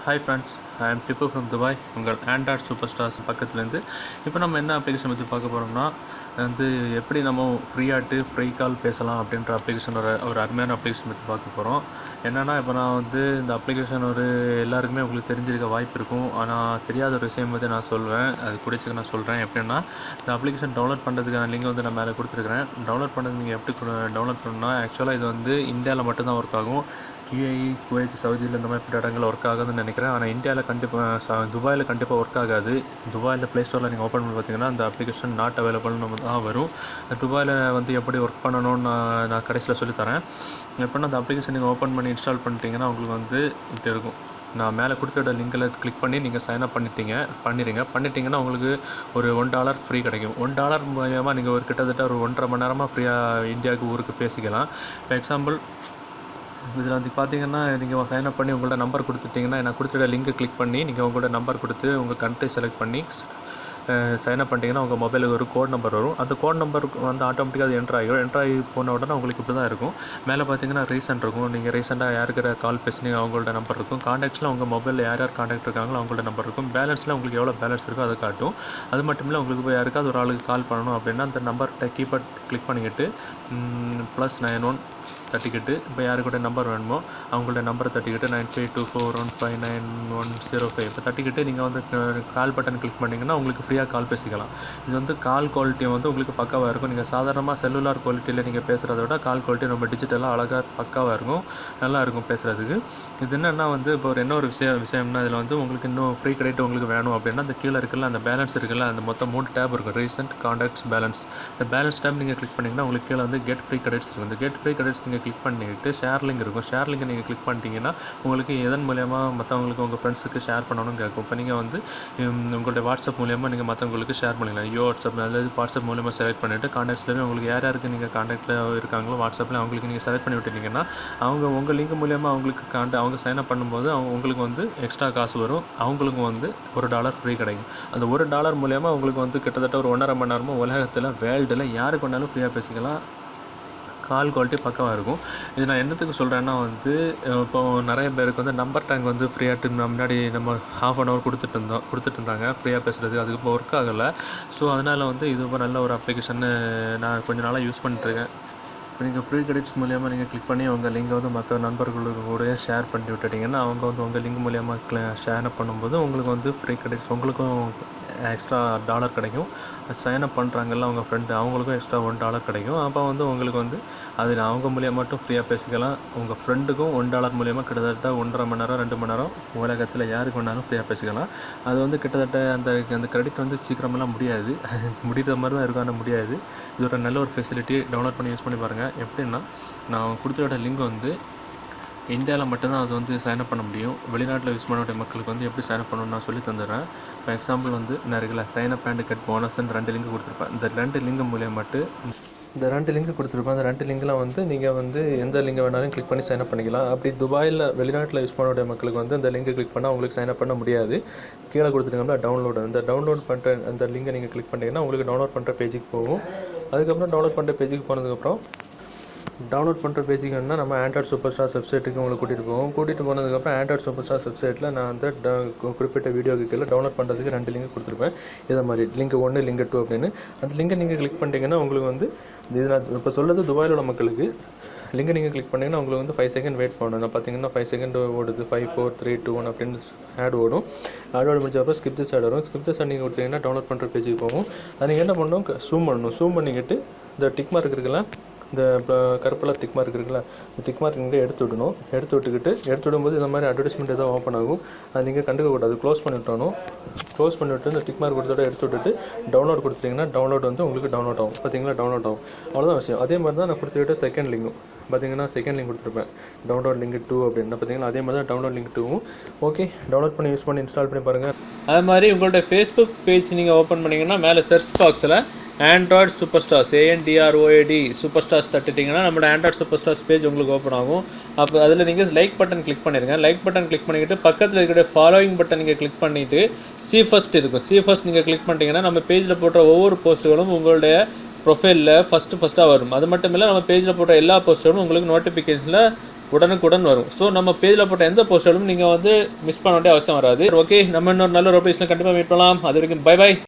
Hi friends, I am Tippu from Dubai. உங்கள் Android super stars பக்கத்துலேருந்து இப்போ நம்ம என்ன அப்ளிகேஷன் பற்றி பார்க்க போகிறோம்னா எப்படி நம்ம ஃப்ரீ கால் பேசலாம் அப்படின்ற அப்ளிகேஷன் ஒரு அருமையான அப்ளிகேஷன் பற்றி பார்க்க போகிறோம். என்னென்னா இப்போ நான் இந்த அப்ளிகேஷன் எல்லாருக்குமே உங்களுக்கு தெரிஞ்சிருக்க வாய்ப்பு இருக்கும். ஆனால் தெரியாத ஒரு விஷயம் பற்றி நான் சொல்வேன். அது குடிச்சுக்க நான் சொல்கிறேன். எப்படின்னா இந்த அப்ளிகேஷன் டவுன்லோட் பண்ணுறதுக்கான லிங்க் நான் மேலே கொடுத்துருக்குறேன். டவுன்லோட் பண்ணுறது நீங்கள் எப்படி டவுன்லோட் பண்ணணும்னா, ஆக்சுவலாக இது இந்தியாவில் மட்டும்தான் ஒர்க் ஆகும். யூஏஇ, குவைத், சவுதியில் இந்த மாதிரி இடங்களில் ஒர்க் ஆகுதுன்னு நினைக்கிறேன். ஆனால் இந்தியாவில் கண்டிப்பாக துபாயில் கண்டிப்பாக ஒர்க் ஆகாது. துபாயில் ப்ளே ஸ்டோரில் நீங்கள் ஓப்பன் பண்ணி பார்த்தீங்கன்னா அந்த அப்ளிகேஷன் நாட் அவைலபிள்னு தான் வரும். துபாயில் எப்படி ஒர்க் பண்ணணும்னு நான் கடைசியில் சொல்லித்தரேன். எப்படின்னா அந்த அப்ளிகேஷன் நீங்கள் ஓப்பன் பண்ணி இன்ஸ்டால் பண்ணிட்டீங்கன்னா உங்களுக்கு இப்படி இருக்கும். நான் மேலே கொடுத்துட்ட லிங்கில் கிளிக் பண்ணி நீங்கள் சைன் அப் பண்ணிட்டீங்கன்னா உங்களுக்கு ஒரு $1 ஃப்ரீ கிடைக்கும். $1 மூலமாக நீங்கள் கிட்டத்தட்ட ஒரு 1.5 மணி நேரமாக ஃப்ரீயாக இந்தியாவுக்கு ஊருக்கு பேசிக்கலாம். ஃபார் எக்ஸாம்பிள், இதில் பார்த்தீங்கன்னா நீங்கள் சைன் அப் பண்ணி உங்கள்ட்ட நம்பர் கொடுத்துட்டிங்கன்னா, நான் கொடுத்துட்ட லிங்க்கை கிளிக் பண்ணி நீங்கள் உங்களோட நம்பர் கொடுத்து உங்கள் கண்ட்ரி செலக்ட் பண்ணி சைன் அப் பண்ணிட்டீங்கன்னா உங்கள் மொபைலுக்கு ஒரு கோட் நம்பர் வரும். அந்த கோட் நம்பருக்கு ஆட்டோமேட்டிக்காக அது என்ட்ராகி போன உடனே உங்களுக்கு இப்படி தான் இருக்கும். மேலே பார்த்தீங்கன்னா ரீசெண்ட் இருக்கும். நீங்கள் ரீசெண்டாக யாருக்கிட்ட கால் பேசுனீங்க அவங்களோட நம்பர் இருக்கும். காண்டாக்ட்ஸில் உங்கள் மொபைலில் யார் காண்டாக்ட் இருக்காங்களோ அவங்களோட நம்பர் இருக்கும். பேலன்ஸில் உங்களுக்கு எவ்வளோ பேலன்ஸ் இருக்கோ அதை காட்டும். அது மட்டும் இல்லை, உங்களுக்கு இப்போ யாருக்காவது ஒரு ஆளுக்கு கால் பண்ணணும் அப்படின்னா அந்த நம்பர்கிட்ட கீபேட் கிளிக் பண்ணிக்கிட்டு +91 தட்டிக்கிட்டு இப்போ யாருக்கிட்ட நம்பர் வேணுமோ அவங்கள்ட்ட நம்பரை தட்டிக்கிட்டு 9524159105 இப்போ தட்டிக்கிட்டு நீங்கள் கால் பட்டன் கிளிக் பண்ணிங்கன்னா உங்களுக்கு ஃப்ரீயாக கால் பேசிக்கலாம். இது கால் குவாலிட்டி உங்களுக்கு பக்காவாக இருக்கும். நீங்கள் சாதாரணமாக செல்லுலார் குவாலிட்டியில் நீங்கள் பேசுகிறத விட கால் குவாலிட்டி ரொம்ப டிஜிட்டலாக அழகாக பக்காவாக இருக்கும். நல்லா இருக்கும் பேசுகிறதுக்கு. இது என்னென்னா இப்போ ஒரு விஷயம்னா இதில் உங்களுக்கு இன்னும் ஃப்ரீ கிரெடிட் உங்களுக்கு வேணும் அப்படின்னா அந்த கீழே இருக்குல்ல, அந்த பேலன்ஸ் இருக்குல்ல, அந்த மொத்தம் 3 டேப் இருக்கும். Recent, contacts, balance. இந்த பேலன்ஸ் டேப் நீங்கள் கிளிக் பண்ணிங்கன்னா உங்களுக்கு கீழே கெட் ஃப்ரீ கிரெடிட்ஸ் இருக்கும். இந்த கெட் ஃப்ரீ கிரெடிட்ஸ் நீங்கள் கிளிக் பண்ணிவிட்டு ஷேர் லிங்க் இருக்கும். ஷேர் லிங்கை நீங்கள் கிளிக் பண்ணிட்டீங்கன்னா உங்களுக்கு எதன் மூலயமா மற்றவங்களுக்கு உங்கள் ஃப்ரெண்ட்ஸுக்கு ஷேர் பண்ணணும்னு கேட்கும். இப்போ நீங்கள் உங்களுடைய வாட்ஸ்அப் மூலயமா நீங்கள் மற்றவங்களுக்கு ஷேர் பண்ணிக்கலாம். வாட்ஸ்அப் அல்லது வாட்ஸ்அப் மூலமாக செலக்ட் பண்ணிவிட்டு காண்டாக்ட்ஸ்லேயே உங்களுக்கு யாருக்கு நீங்கள் காண்டாக்டில் இருக்காங்களோ வாட்ஸ்அப்பில் அவங்களுக்கு நீங்கள் செலக்ட் பண்ணி விட்டுட்டீங்கன்னா அவங்க உங்கள் லிங்க் மூலயமா அவங்களுக்கு அவங்க சைன் அப் பண்ணும்போது உங்களுக்கு எக்ஸ்ட்ரா காசு வரும். அவங்களுக்கு $1 ஃப்ரீ கிடைக்கும். அந்த $1 மூலயமா உங்களுக்கு கிட்டத்தட்ட ஒரு 1.5 மணி நேரமாக உலகத்தில் வேர்ல்டில் யாருக்கு வேணாலும் ஃப்ரீயாக பேசிக்கலாம். கால் குவாலிட்டி பக்கமாக இருக்கும். இது நான் என்னத்துக்கு சொல்கிறேன்னா இப்போ நிறைய பேருக்கு நம்பர் டேங்க் ஃப்ரீயாட்டு முன்னாடி நம்ம ½ hour கொடுத்துட்டு இருந்தாங்க ஃப்ரீயாக பேசுகிறது. அதுக்கு இப்போ ஒர்க் ஆகலை. ஸோ அதனால் இது ஒரு நல்ல ஒரு அப்ளிகேஷன்னு நான் கொஞ்சம் நாளாக யூஸ் பண்ணிட்டுருக்கேன். இப்போ நீங்கள் ஃப்ரீ கிரெடிட்ஸ் மூலியமாக நீங்கள் கிளிக் பண்ணி உங்கள் லிங்கை மற்ற நண்பர்களுக்கு கூட ஷேர் பண்ணி விட்டுட்டிங்கன்னா அவங்க உங்கள் லிங்க் மூலியமாக ஷேர் அப் பண்ணும்போது உங்களுக்கு ஃப்ரீ கிரெடிட்ஸ் உங்களுக்கும் எக்ஸ்ட்ரா $1 கிடைக்கும். சைன் அப் பண்ணுறாங்கல்ல உங்கள் ஃப்ரெண்டு, அவங்களுக்கும் எக்ஸ்ட்ரா $1 கிடைக்கும். அப்போ உங்களுக்கு அது அவங்க மூலியமாக மட்டும் ஃப்ரீயாக பேசிக்கலாம். உங்கள் ஃப்ரெண்டுக்கும் $1 மூலியமாக கிட்டத்தட்ட 1.5 மணி நேரம் 2 மணி நேரம் உலகத்தில் யாருக்கு வேணாலும் ஃப்ரீயாக பேசிக்கலாம். அது கிட்டத்தட்ட அந்த கிரெடிட் சீக்கிரமெல்லாம் முடியாது. முடிகிற மாதிரி தான் இருக்கும், ஆனால் முடியாது. இது ஒரு நல்ல ஒரு ஃபெசிலிட்டி. டவுன்லோட் பண்ணி யூஸ் பண்ணி பாருங்கள். எப்படின்னா, நான் கொடுத்துட்ட லிங்க் இந்தியாவில் மட்டும்தான் அது சைன் அப் பண்ண முடியும். வெளிநாட்டில் யூஸ் பண்ணக்கூடிய மக்களுக்கு எப்படி சைன் அப் பண்ணணும்னு நான் சொல்லி தந்துடுறேன். இப்போ எக்ஸாம்பிள் நான் இருக்குல்ல, சைன் அப் அண்ட் கெட் போனஸ்ன்னு 2 லிங்க் கொடுத்துருப்பேன். இந்த 2 லிங்க் மூலியம் மட்டும் இந்த 2 லிங்க் கொடுத்துருப்பேன். அந்த 2 லிங்கில் நீங்கள் எந்த லிங்க் வேணாலும் கிளிக் பண்ணி சைன் அப் பண்ணிக்கலாம். அப்படி துபாயில் வெளிநாட்டில் யூஸ் பண்ணக்கூடிய மக்களுக்கு அந்த லிங்கை கிளிக் பண்ணால் அவங்களுக்கு சைன் அப் பண்ண முடியாது. கீழே கொடுத்துருக்கோம்ல டவுன்லோடு, அந்த டவுன்லோட் பண்ணுற அந்த லிங்கை நீங்கள் கிளிக் பண்ணிங்கன்னா உங்களுக்கு டவுன்லோட் பண்ணுற பேஜுக்கு போகும். அதுக்கப்புறம் டவுன்லோட் பண்ணுற பேஜுக்கு போனதுக்கப்புறம் டவுன்லோட் பண்ணுற பேஜுக்கு வேணுன்னா நம்ம ஆண்ட்ராய்ட் சூப்பர் ஸ்டார்ஸ் வெப்சைட்டுக்கு உங்களுக்கு கூட்டிகிட்டு போனதுக்கப்புறம் ஆண்ட்ராய்ட் சூப்பர் ஸ்டார்ஸ் வெப்சைட்டில் நான் குறிப்பிட்ட வீடியோக்கு கீழே டவுன்லோட் பண்ணுறதுக்கு 2 லிங்க் கொடுத்துருப்பேன். இதை மாதிரி லிங்க் 1, லிங்க் 2 அப்படின்னு. அந்த லிங்கை நீங்கள் கிளிக் பண்ணிட்டீங்கன்னா உங்களுக்கு இது நான் இப்போ சொல்கிறது துபாயில் உள்ள மக்களுக்கு. லிங்கை நீங்கள் கிளிக் பண்ணிங்கன்னா உங்களுக்கு 5 செகண்ட் வெயிட் பண்ணணும். நான் பார்த்தீங்கன்னா 5 செகண்ட் ஓடுது. 5 4 3 2 1 அப்படின்னு ஆட் ஓடும். ஆட் முடிஞ்சப்போ ஸ்கிப் திஸ் ஆட் வரும். ஸ்கிப் திஸ் ஆட் நீங்கள் கொடுத்தீங்கன்னா டவுன்லோட் பண்ணுற பேஜுக்கு போகும். அது நீங்கள் என்ன பண்ணணும், ஜூம் பண்ணிக்கிட்டு இந்த டிக் மார்க் இருக்குல்ல, இந்த கருப்பில் டிக் மார்க் இருக்குல்ல, இந்த டிக் மார்க் நீங்கள் எடுத்து விடும்போது இந்த மாதிரி அட்வர்டைஸ்மெண்ட் எதாவது ஓப்பன் ஆகும். அது நீங்கள் கண்டுக்கக்கூடாது. க்ளோஸ் பண்ணிவிட்டு இந்த டிக் மார்க் கொடுத்தோட எடுத்து விட்டுட்டு டவுன்லோட் கொடுத்துட்டிங்கன்னா டவுன்லோட் உங்களுக்கு டவுன்லோட் ஆகும். பார்த்தீங்களா, டவுன்லோட் ஆகும். அவ்வளோதான் விஷயம். அதே மாதிரி தான் நான் கொடுத்துக்கிட்ட செகண்ட் லிங்கும் பார்த்தீங்கன்னா செகண்ட் லிங்க் கொடுத்துருப்பேன். டவுன்லோட் லிங்க் 2 அப்படின்னா பார்த்தீங்கன்னா அதே மாதிரி தான் டவுன்லோட் லிங்க் 2வும் ஓகே. டவுன்லோட் பண்ணி யூஸ் பண்ணி இன்ஸ்டால் பண்ணி பாருங்கள். அது மாதிரி உங்களோட ஃபேஸ்புக் பேஜ் நீங்கள் ஓப்பன் பண்ணிங்கன்னா மேலே சர்ச் பாக்ஸில் Android super stars ANDROID super stars தட்டிட்டிங்கன்னா நம்மளோட ஆண்ட்ராய்ட் சூப்பர் ஸ்டார்ஸ் பேஜ் உங்களுக்கு ஓப்பன் ஆகும். அப்போ அதில் நீங்கள் லைக் பட்டன் கிளிக் பண்ணிடுங்க. லைக் பட்டன் கிளிக் பண்ணிக்கிட்டு பக்கத்தில் இருக்கிற ஃபாலோயிங் பட்டன் நீங்கள் கிளிக் பண்ணிவிட்டு see first இருக்கும். see first நீங்கள் கிளிக் பண்ணிட்டீங்கன்னா நம்ம பேஜில் போடுற ஒவ்வொரு போஸ்ட்டுகளும் உங்களுடைய ப்ரொஃபைலில் ஃபஸ்ட்டாக வரும். அது மட்டும் இல்லை, நம்ம பேஜில் போடுற எல்லா போஸ்ட்டுகளும் உங்களுக்கு நோட்டிஃபிகேஷனில் உடனுக்குடன் வரும். ஸோ நம்ம பேஜில் போட்ட எந்த போஸ்டாலும் நீங்கள் வந்து மிஸ் பண்ண வேண்டிய அவசியம் வராது. ஓகே, நம்ம இன்னொரு நல்ல ஒரு பேஜில் கண்டிப்பாக மீட் பண்ணலாம். அது வரைக்கும் பை.